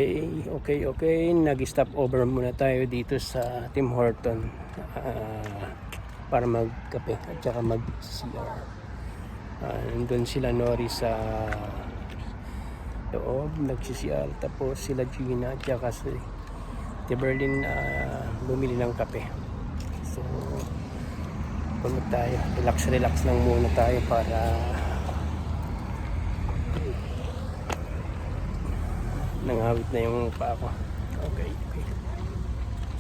Okay. Nag-stop over muna tayo dito sa Tim Horton para magkape at saka mag-CR. Nandun sila Nori sa loob, nag-CR. Tapos sila Gina at saka si Berlin bumili ng kape. So, pumunta tayo. Relax lang muna tayo para nangawit na yung paa ko. Okay.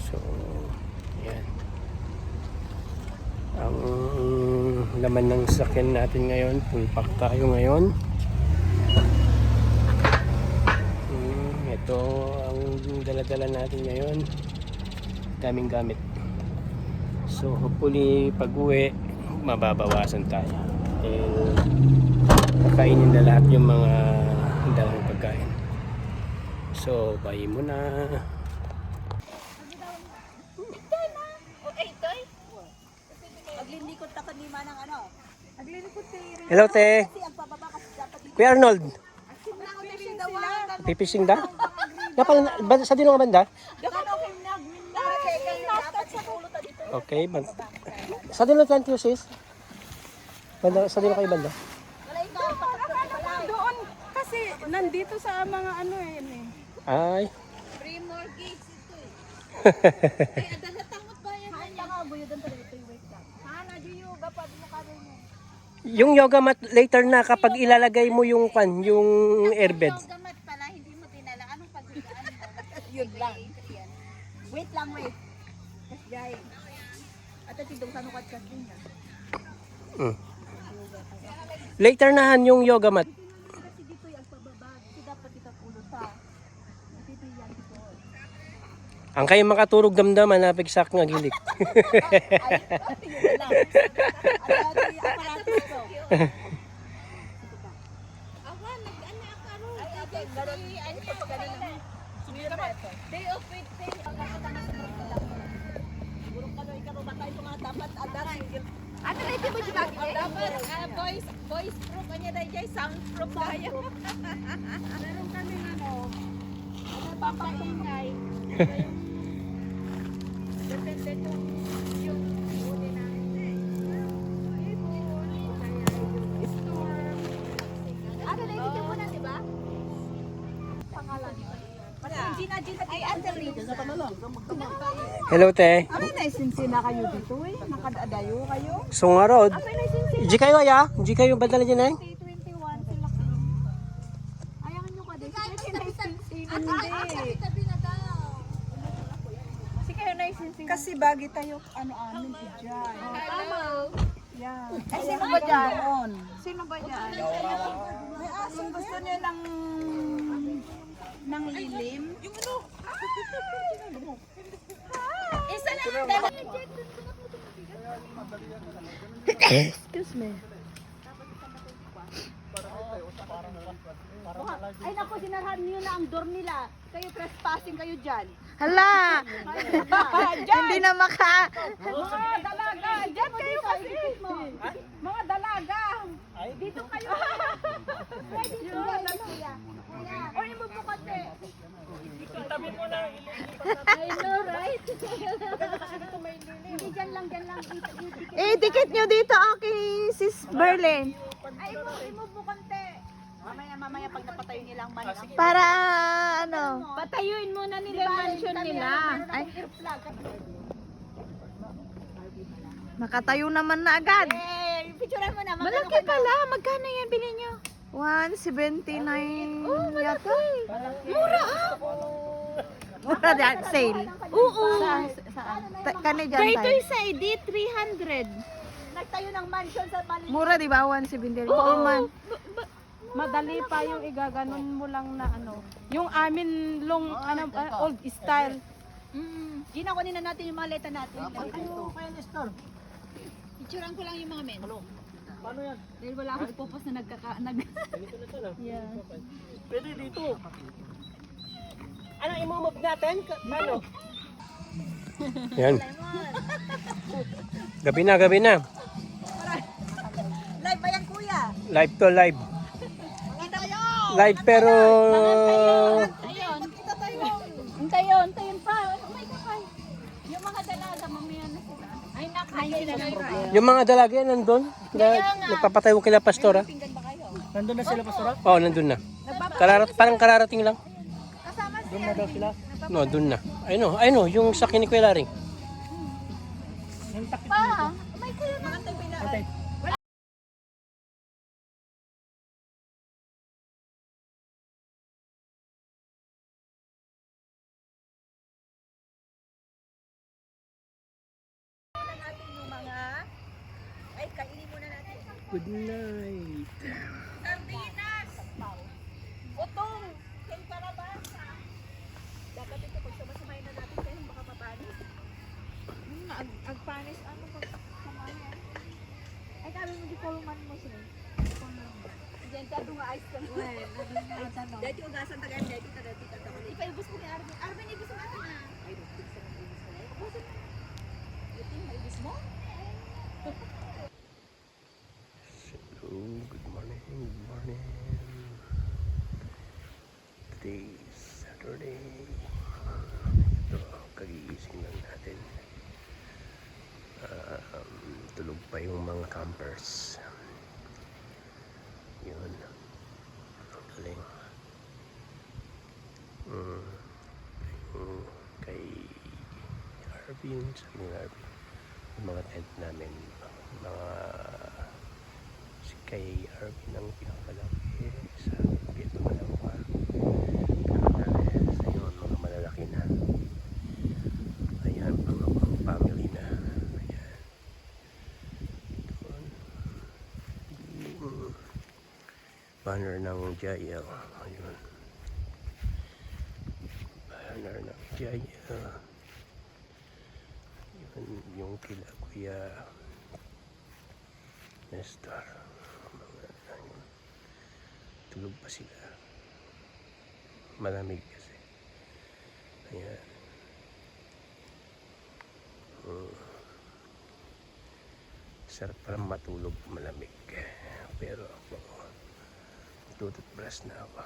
So, yan. Ang laman ng sasakyan natin ngayon, full pack tayo ngayon. Ito ang dala-dala natin ngayon. Daming gamit. So, hopefully pag uwi, mababawasan tayo. Kakainin na lahat yung mga dalang pagkain. So, bye muna. Hello, te. Kuya Arnold. Pipishing da? Sa dino nga banda? Okay. Sa dino 20 sis? Sa dino kayo banda? Doon. Kasi nandito sa mga ano yan eh. Ay. Free mortgage ito eh. Ay, adalatangot ba yan? Ay, buyo doon talaga ito yung wait lang. Hana, di yoga pa, di mo karo mo. Yung yoga mat later na kapag ilalagay mo yung airbed. Yoga mat pala, hindi mo dinala. Anong pagdudaan mo? Yun lang. Wait lang, wait. Kasi jay. At ito dong sanukat kasi niya. Later nahan yung yoga mat. Kasi dito yung pababa. Kasi dapat kita pulo sa. Dito yan dito. Ang kayo makaturog damdaman na pigsak nga gilik. Awan, nag-anak ka ro. Ay, day of faith. Siguro ka doon, ikaw ba tayo mga dapat adat. Ano na ito mo si Bagay? Dapat, voice proof. Ano na dyan? Sound proof kaya. Meron kami ano, Papatungay. Depende kung yung uli namin. Ano na ito muna, di ba? Pangalan niyo. Gina, ay Anthony. Hello, te. ano naisinsin na kayo dito eh? Nakadadayo kayo? So nga rod. Di kayo aya? Di kayo badala dyan eh? 21 sila kayo. Ayaw nyo ka din. Hindi. Tabi na daw. Kasi kayo naisinsin. Kasi bagi tayo ano amin dyan. Tama. Yeah. Ay, sino ba dyan? Sino ba dyan? May asong gusto niya ng lilim. Yung ano? Isa lang ang dala. Excuse me. Ay naku, sinarahan niyo na ang door nila. Kayo trespassing kayo dyan. Hala! Hindi na maka... Mga dalaga, dyan kayo kasi. Mga dalaga. Dito kayo. Pwede dito. O yung bubukate. Itabi mo na. I know, right? Hindi dyan lang. Dikit nyo dito, okay, sis Berlin. Ay, imubukante. Mamaya pag napatayo nilang manok. Para ano? Patayuin muna nila yung mansion nila. Ay. Nakatayo naman na agad. Eh, picturean mo na. Malaki pala. Magkano yan bilhin nyo? 179 yata. Mura ah. Mura dyan, sale. Oo. Kani dyan Dito tayo. yung sa ID, 300. Nagtayo ng mansion sa Bali. Mura di ba? 179. Oo. Oo man. Madali pa yung igaganon mo lang na ano. Yung amin old style. Gina, kunin na natin yung maleta natin. Picturean ko lang yung mga men. Paano yan? Dahil wala akong pupos na Ganito na to, no? Yeah. Pwede dito. Ano, imumove natin? Ano? Yan. Gabi na. Live ba yan, kuya? Live to live. Kita mo. Live pero Ayun. Kain sila ng kain. Yung mga dalaga yan nandun. Nagpapatay ko kila pastora. Nandun na sila, Pastora? Oo, nandun na. Parang kararating lang. Doon na daw sila. No, dun na. Ayun o, yung sa ni Kuya Laring. Yung takip Pa, may kuya na. Ate, Natin yung mga... Ay, kainin muna natin. Good night. Sardinas! Utong! Kay Karabasa! Dapat ito, pag sumasumay na natin kayo, baka mapanis. Agpanis, ano pag samahan? Ay, kami mo di man mo sila. Diyan ka doon nga ice ka. Dahil yung ugasan tagayan, dahil kita dahil kita tagayan. Ipaibos ko ni Arvin. Arvin, ibos mo natin na. Ay, rutik sa mga ibis na yun. Ubusin mo. Yuting, may ibis mo? Good morning. Good morning. Today is Saturday. Ito, kagigising lang natin. Tulog pa yung mga campers. Yun. Ang galing. Kay Arvin, sabi ng Arvin, yung mga tent namin, mga si kay Arvin ang pinakamalaki sa Pietro Malangwa. Sa yun, mga malalaki na. Ayan, mga family na. Ayan. Doon. Banner ng JL. Ayun. Banner ng JL. Yun, yung kila Kuya Nestor. Ayun. Tulog pa sila. Malamig kasi. Ayan. Sarap parang matulog malamig. Pero ako, tututbrush na ako.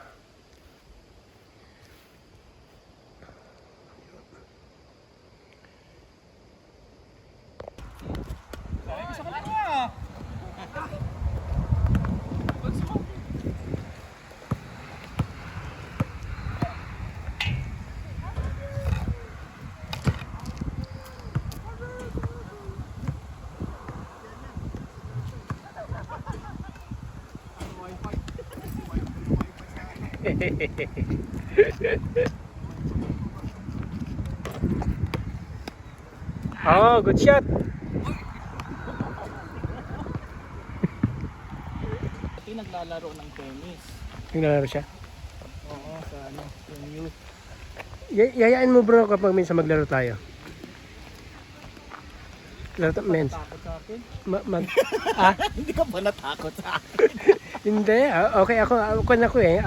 Oh, good shot. ito yung naglalaro ng tennis. Naglalaro siya. Oo, sa ano, yung youth. Yayain mo bro kapag minsan maglaro tayo. Laro men's. Takot sa akin? Hindi ka ba natakot sa akin? Hindi. Okay ako. Ako eh.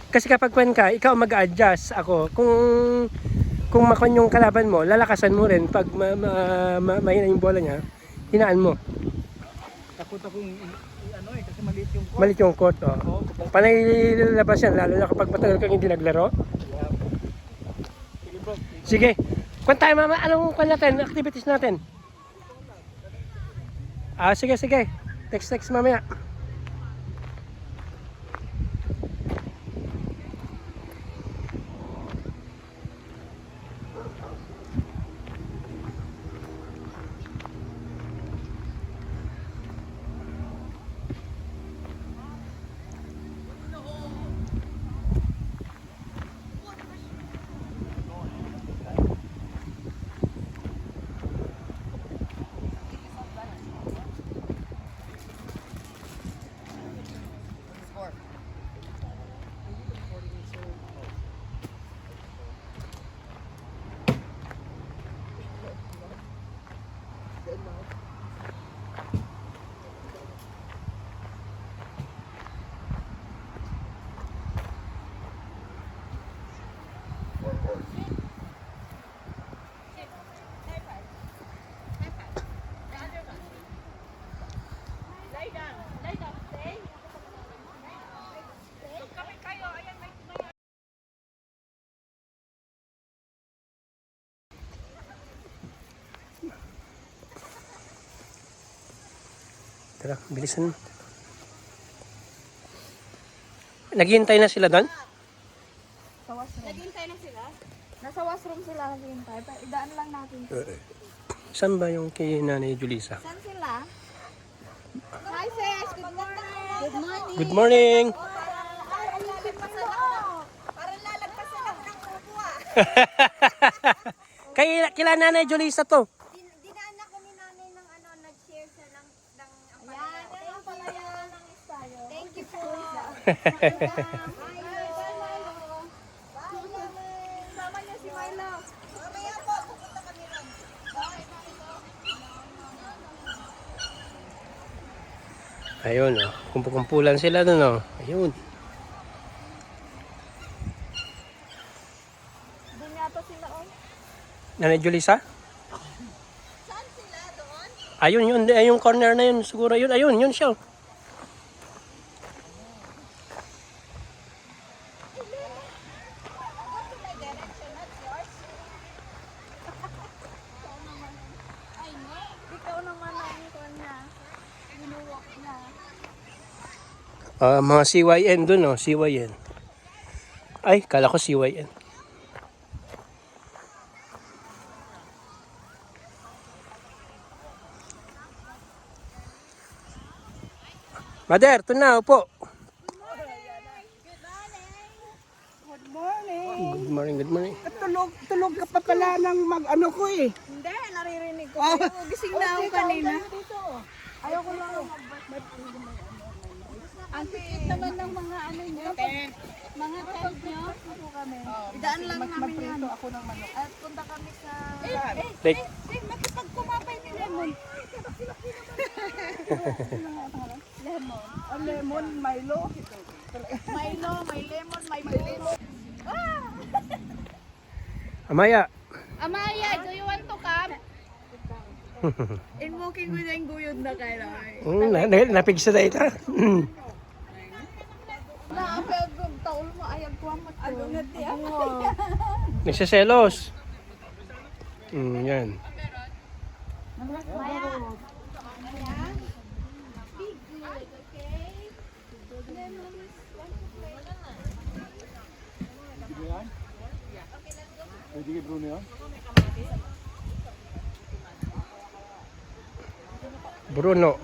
Kasi kapag kwan ka, ikaw mag-adjust ako. Kung makon yung kalaban mo, lalakasan mo rin pag mahina yung bola niya. Hinaan mo. Takot akong ano eh, kasi maliit yung court. Malit yung court. Oh. Panay lalabas yan, lalo na kapag matagal kang hindi naglaro. Sige bro. Sige. Kwan tayo mama, anong kwan natin? Activities natin? Sige. Text mamaya. Tara, bilisan mo. Naghihintay na sila doon? Sa washroom. Naghintay na sila? Nasa washroom sila naghihintay. Idaan lang natin. Saan ba yung kay Nanay Julissa? Saan sila? Hi sis, good morning. Good morning. Good morning! Parang lalagpasan ako ng kubo ah. Kila Nanay Julissa to. Dinaan ako ni nanay ng ano, nag-share siya ng Yan, yan pala yan ang tayo. Thank you po. Sama niya si Milo. Mamaya po, pupunta kami ron. Ayun, oh. Kumpukumpulan sila doon, oh. Ayun. Doon yata sila oh. Nanay Julissa? Saan sila doon? Ayun, yun. Ayun, yung corner na yun. Siguro yun. Ayun, yun siya. Ikaw naman ang kanya. Binuwak na. Mga CYN dun, oh. CYN. Ay, kala ko CYN. Mother, ito na, upo. Good morning, good morning. Tulog ka pa pala ng mag-ano ko eh. Hindi, naririnig ko. Gising na ako kanina. Ayoko lang ang cute naman ng mga ano nyo. Mga tent nyo. Puto kami. Idaan lang namin yan. Ako ng manok. At punta kami sa... Like, Makipagkumapay ni Lemon. Lemon. Ang lemon, Milo. Milo, may lemon, may blue. Amaya. Amaya, do you want to come? Invoking ko na yung guyod na kayo. Napigsa na ito. Naapag kong taul mo, ayag ko ang matulog. Ano nga tiya? Nagsiselos. Yan. Maya. Be good, okay? Lemon is want to play. Pwede kay Bruno yan? Bruno.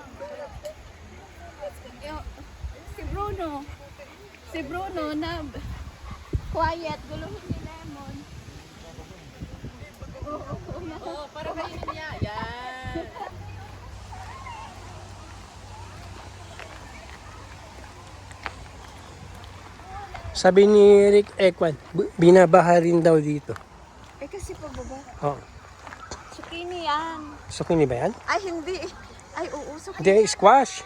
Si Bruno na quiet, guluhin ni Lemon. Oo, para kayo niya. Yan. Sabi ni Rick Ekwan, binabaha rin daw dito. Eh kasi pababa. Oh. Zucchini yan. Sukini ba yan? Ay hindi. Ay oo, zucchini. Hindi, squash.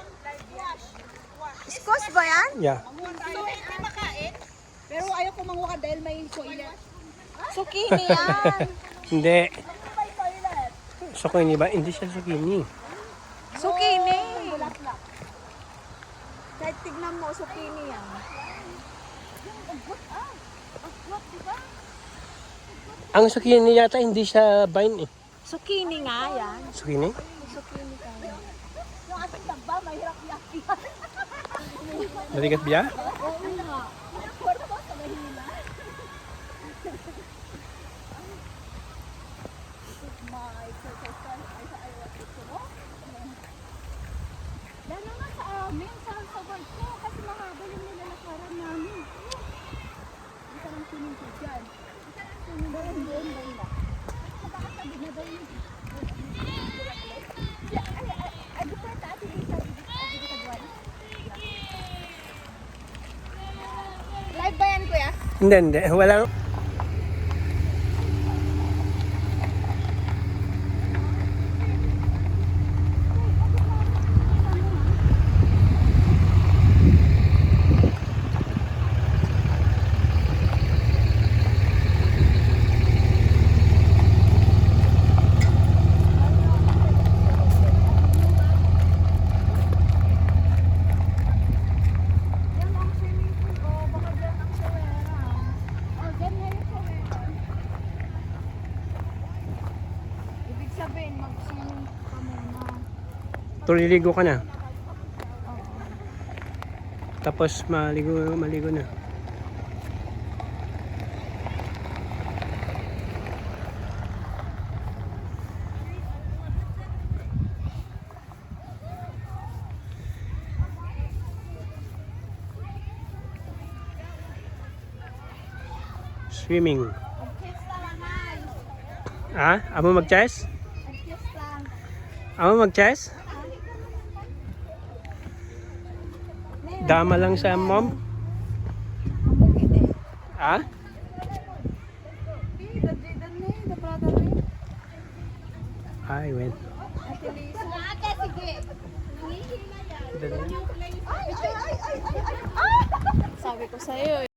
Squash ba yan? Yeah. So, hindi makain. Pero ayaw ko manguha dahil may toilet. Zucchini yan. Hindi. Sukini ba? Hindi siya sukini. Zucchini. Kahit tignan mo, zucchini yan. Ang sukini yata hindi siya vine eh. Zucchini nga yan. Sukini? Zucchini ka. Yung ating tagba, mahirap yaki. Naligat biya? Lalo nga sa amin, sa work ko, kasi mahaba yung nilalakaran namin. Isa lang sinunod dyan. Isa lang sinunod doon banda. Baka sabi na daw yun. Ay, di pa taas, hindi sa kadwan. Live ba yan, kuya? Hindi. Walang... Yan ang swimming pool ko, baka dyan ang shawera. Oh, dyan nga yung shawera. Ibig sabihin, mag-swimming ka muna. Tuliligo ka na. Tapos maligo na. Swimming. Ah, amo mag-chess? Amo mag-chess? Dama lang sa mom? Ah? Ay, wait. Sabi ko sa'yo